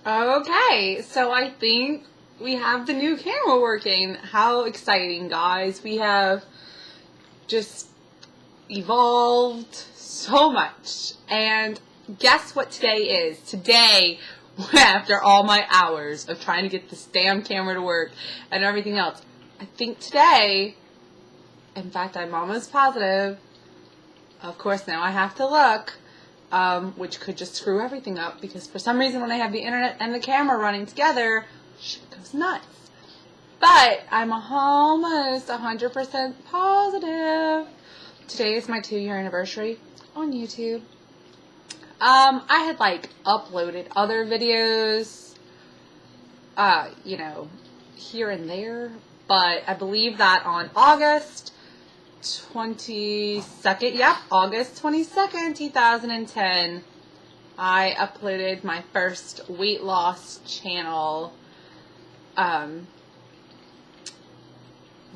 Okay, so I think we have the new camera working. How exciting, guys. We have just evolved so much. And guess what today is? Today, after all my hours of trying to get this damn camera to work and everything else, I think today, in fact, I'm almost positive, of course now I have to look, which could just screw everything up because for some reason when I have the internet and the camera running together, shit goes nuts. But I'm almost 100% positive. Today is my 2-year anniversary on YouTube. I had uploaded other videos, here and there, but I believe that on August 22nd, August 22nd, 2010, I uploaded my first weight loss channel,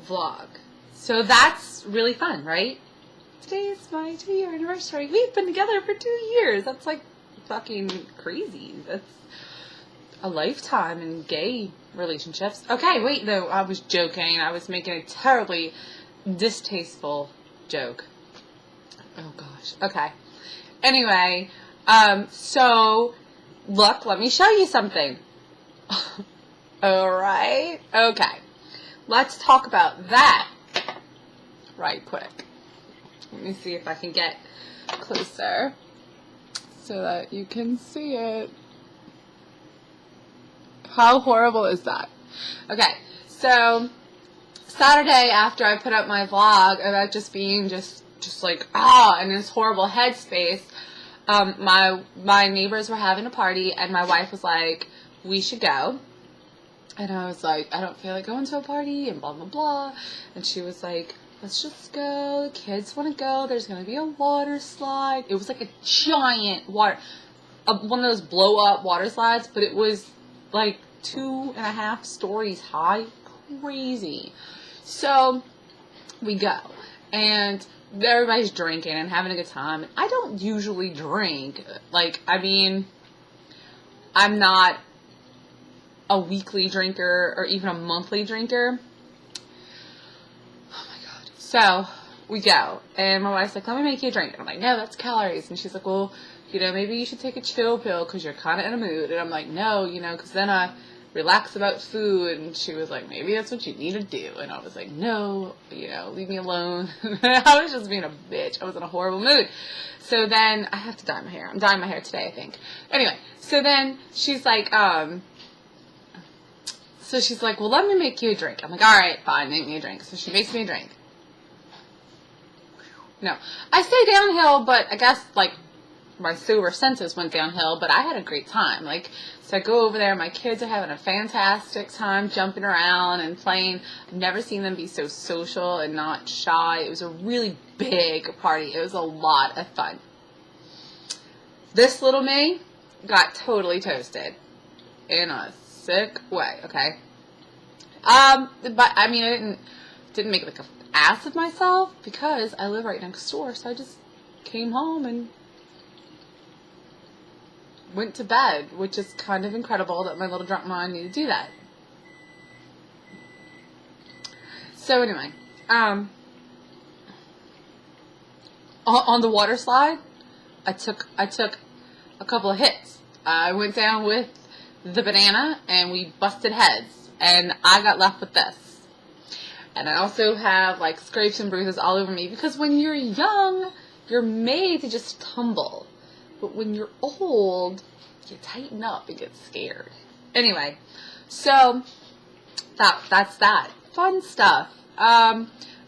vlog. So that's really fun, right? Today is my 2-year anniversary. We've been together for 2 years. That's fucking crazy. That's a lifetime in gay relationships. Okay, wait, though, I was joking. I was making a terribly distasteful joke. Oh gosh. Okay. Anyway, so look, let me show you something. Alright? Okay. Let's talk about that right quick. Let me see if I can get closer so that you can see it. How horrible is that? Okay, so Saturday after I put up my vlog about just being just in this horrible headspace, my neighbors were having a party and my wife was like, we should go. And I was like, I don't feel like going to a party and blah, blah, blah. And she was like, let's just go. The kids want to go. There's going to be a water slide. It was like a giant one of those blow up water slides, but it was 2.5 stories high. Crazy. So we go and everybody's drinking and having a good time. I don't usually drink. I'm not a weekly drinker or even a monthly drinker. Oh my god. So we go and my wife's like, let me make you a drink. And I'm like, no, that's calories. And she's like, well, maybe you should take a chill pill because you're kind of in a mood. And I'm like, no, because then I relax about food. And she was like, maybe that's what you need to do. And I was like, no, leave me alone. I was just being a bitch. I was in a horrible mood. So then I have to dye my hair. I'm dyeing my hair today, I think. Anyway, so then she's like, well, let me make you a drink. I'm like, all right, fine, make me a drink. So she makes me a drink. No, I stay downhill, but I guess my sober senses went downhill, but I had a great time. So I go over there, my kids are having a fantastic time jumping around and playing. I've never seen them be so social and not shy. It was a really big party. It was a lot of fun. This little me got totally toasted in a sick way, okay? But I mean, I didn't make an ass of myself because I live right next door, so I just came home and went to bed, which is kind of incredible that my little drunk mind needed to do that. So anyway, on the water slide, I took a couple of hits. I went down with the banana and we busted heads, and I got left with this. And I also have scrapes and bruises all over me because when you're young, you're made to just tumble. But when you're old, you tighten up and get scared. Anyway, so that's that. Fun stuff.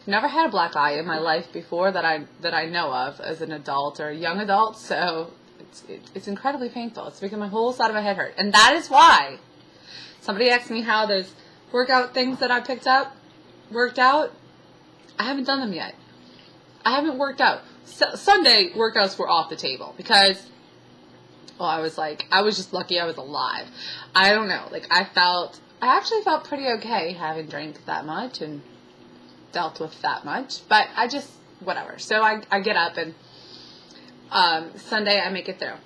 Never had a black eye in my life before that I know of as an adult or a young adult, so it's incredibly painful. It's making my whole side of my head hurt. And that is why somebody asked me how those workout things that I picked up worked out. I haven't done them yet. I haven't worked out. Sunday workouts were off the table because, well, I was just lucky I was alive. I don't know. I actually felt pretty okay having drank that much and dealt with that much, but I just, whatever. So I get up and Sunday I make it through.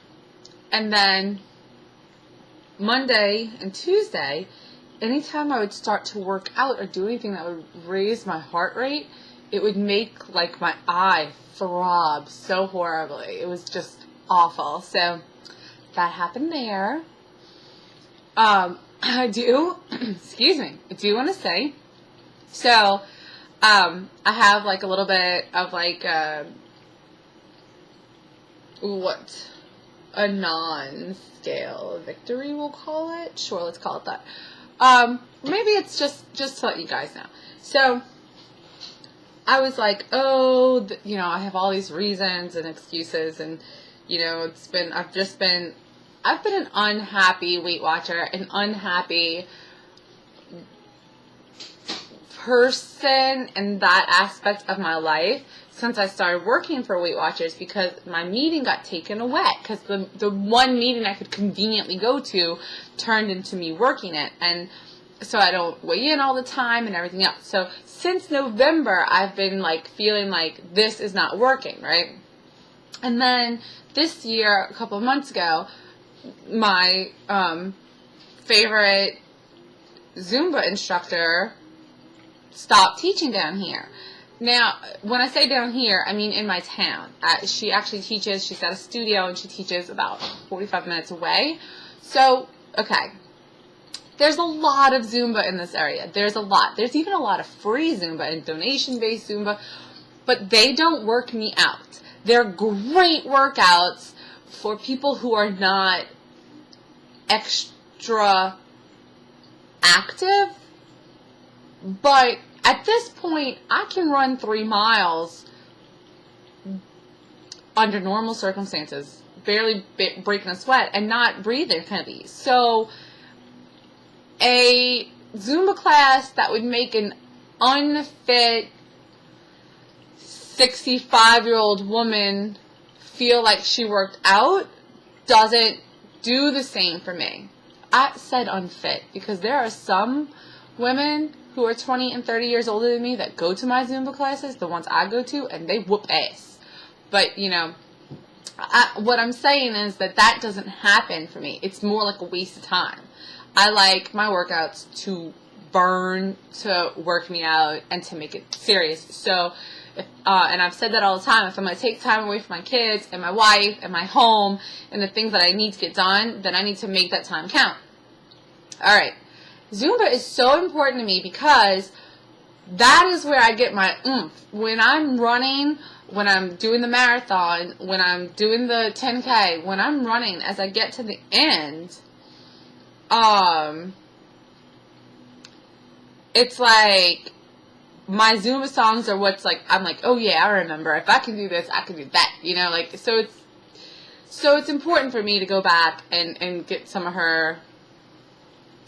And then Monday and Tuesday, anytime I would start to work out or do anything that would raise my heart rate, it would make like my eye throb so horribly. It was just awful. So that happened there. I do, excuse me, I do want to say, so, I have like a little bit of like, a non-scale victory, we'll call it. Sure, let's call it that. Maybe it's just to let you guys know. So, I was like, I have all these reasons and excuses, and, I've been an unhappy Weight Watcher, an unhappy person in that aspect of my life since I started working for Weight Watchers, because my meeting got taken away, because the one meeting I could conveniently go to turned into me working it, and so I don't weigh in all the time and everything else. So since November, I've been like feeling like this is not working, right? And then this year, a couple of months ago, my favorite Zumba instructor stopped teaching down here. Now, when I say down here, I mean in my town. She actually teaches, she's at a studio, and she teaches about 45 minutes away. So, okay. There's a lot of Zumba in this area. There's a lot. There's even a lot of free Zumba and donation-based Zumba, but they don't work me out. They're great workouts for people who are not extra active, but at this point, I can run 3 miles under normal circumstances, barely breaking a sweat, and not breathing heavy. So, a Zumba class that would make an unfit 65-year-old woman feel like she worked out doesn't do the same for me. I said unfit because there are some women who are 20 and 30 years older than me that go to my Zumba classes, the ones I go to, and they whoop ass. But, what I'm saying is that doesn't happen for me. It's more like a waste of time. I like my workouts to burn, to work me out, and to make it serious. So, and I've said that all the time, if I'm going to take time away from my kids and my wife and my home and the things that I need to get done, then I need to make that time count. Alright. Zumba is so important to me because that is where I get my oomph. When I'm running, when I'm doing the marathon, when I'm doing the 10K, when I'm running, as I get to the end, it's like my Zumba songs are what's like, I'm like, oh yeah, I remember. If I can do this, I can do that. So it's important for me to go back and get some of her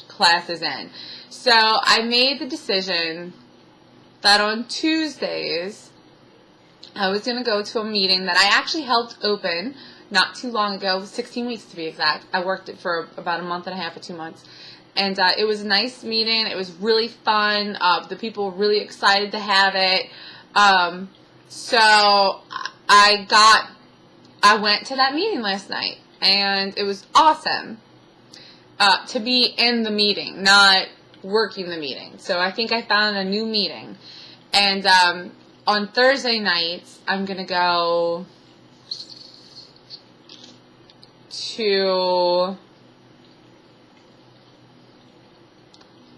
classes in. So I made the decision that on Tuesdays I was going to go to a meeting that I actually helped open not too long ago, 16 weeks to be exact. I worked it for about a month and a half or 2 months. And it was a nice meeting. It was really fun. The people were really excited to have it. So I went to that meeting last night, and it was awesome to be in the meeting, not working the meeting. So I think I found a new meeting. And on Thursday nights, I'm going to go to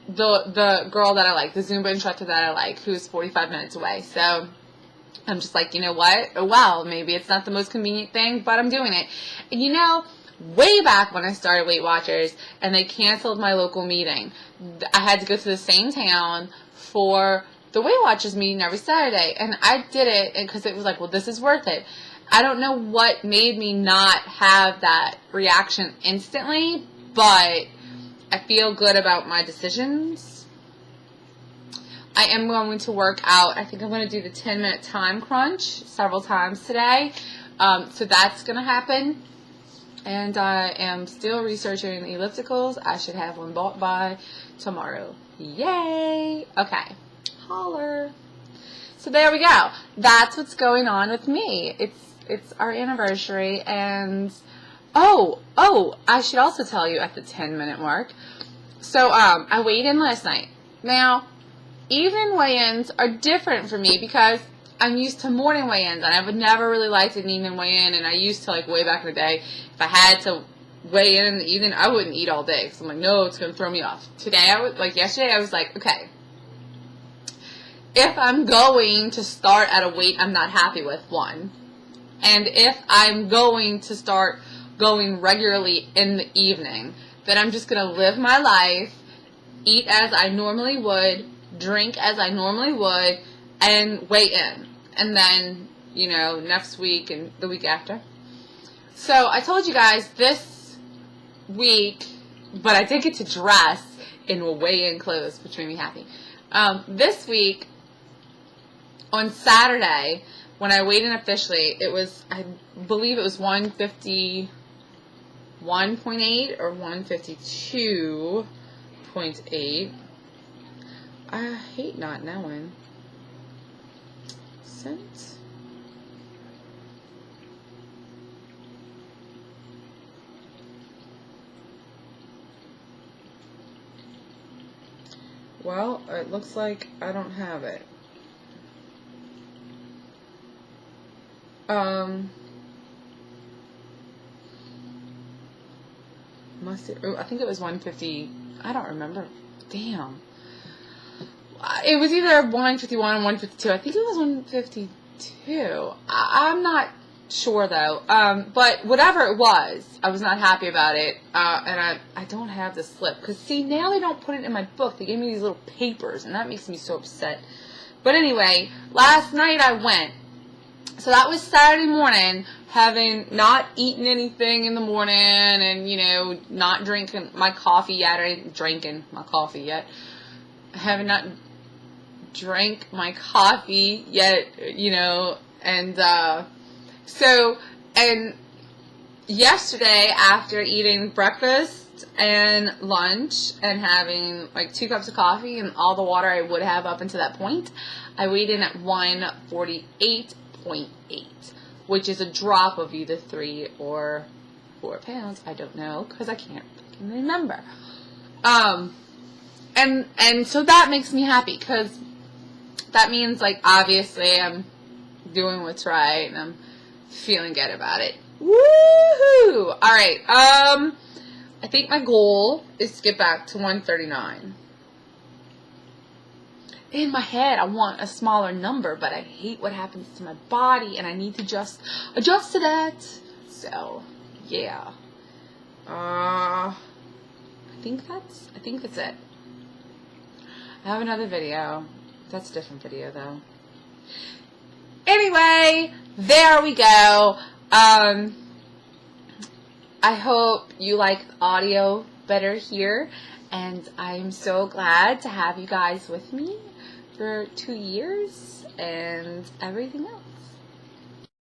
the girl that I like, the Zumba instructor that I like, who's 45 minutes away. So I'm just like, you know what? Oh, wow, maybe it's not the most convenient thing, but I'm doing it. And way back when I started Weight Watchers and they canceled my local meeting, I had to go to the same town for the Weight Watchers meeting every Saturday. And I did it because it was like, well, this is worth it. I don't know what made me not have that reaction instantly, but I feel good about my decisions. I am going to work out. I think I'm going to do the 10-minute time crunch several times today. So that's going to happen. And I am still researching ellipticals. I should have one bought by tomorrow. Yay! Okay. Holler. So there we go. That's what's going on with me. It's our anniversary, and Oh, I should also tell you at the 10-minute mark. So, I weighed in last night. Now, evening weigh-ins are different for me because I'm used to morning weigh-ins, and I would never really liked an evening weigh-in, and I used to, like, way back in the day, if I had to weigh in the evening, I wouldn't eat all day, because I'm like, no, it's going to throw me off. Yesterday, I was like, okay, if I'm going to start at a weight I'm not happy with, one, and if I'm going to start going regularly in the evening, then I'm just going to live my life, eat as I normally would, drink as I normally would, and weigh in. And then, next week and the week after. So I told you guys this week, but I did get to dress in weigh-in clothes, which made me happy. This week, on Saturday, when I weighed in officially, I believe it was 151.8 or 152.8. I hate not knowing. Cents. Well, it looks like I don't have it. I think it was 150. I don't remember. Damn. It was either 151 or 152. I think it was 152. I'm not sure, though. But whatever it was, I was not happy about it. And I don't have the slip. Because, see, now they don't put it in my book. They gave me these little papers, and that makes me so upset. But anyway, last night I went. So that was Saturday morning, having not eaten anything in the morning and, not drinking my coffee yet, or drinking my coffee yet. Having not drank my coffee yet, and yesterday, after eating breakfast and lunch and having like 2 cups of coffee and all the water I would have up until that point, I weighed in at 148.8, which is a drop of either 3 or 4 pounds. I don't know, because I can't fucking remember. And so that makes me happy, because that means, like, obviously I'm doing what's right, and I'm feeling good about it. Woohoo! Alright, I think my goal is to get back to 139. In my head, I want a smaller number, but I hate what happens to my body, and I need to just adjust to that. So, yeah. I think that's it. I have another video. That's a different video, though. Anyway, there we go. I hope you like audio better here, and I'm so glad to have you guys with me for 2 years and everything else.